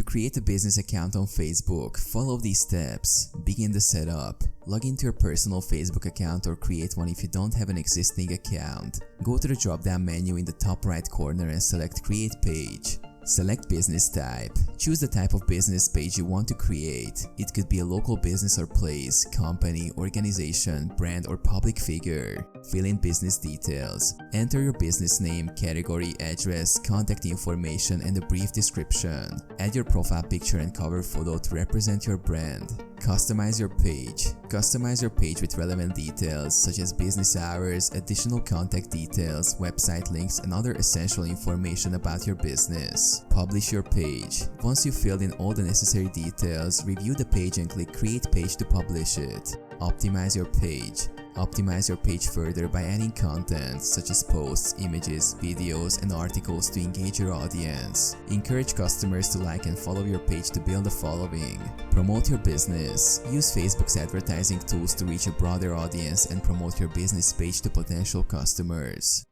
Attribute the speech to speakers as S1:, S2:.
S1: create a business account on Facebook, follow these steps. Begin the setup. Log into your personal Facebook account or create one if you don't have an existing account. Go to the drop-down menu in the top right corner and select Create Page. Select business type. Choose the type of business page you want to create. It could be a local business or place, company, organization, brand, or public figure. Fill in business details. Enter your business name, category, address, contact information, and a brief description. Add your profile picture and cover photo to represent your brand. Customize your page. Customize your page with relevant details such as business hours, additional contact details, website links, and other essential information about your business. Publish your page. Once you've filled in all the necessary details, review the page and click Create Page to publish it. Optimize your page. Optimize your page further by adding content such as posts, images, videos, and articles to engage your audience. Encourage customers to like and follow your page to build a following. Promote your business. Use Facebook's advertising tools to reach a broader audience and promote your business page to potential customers.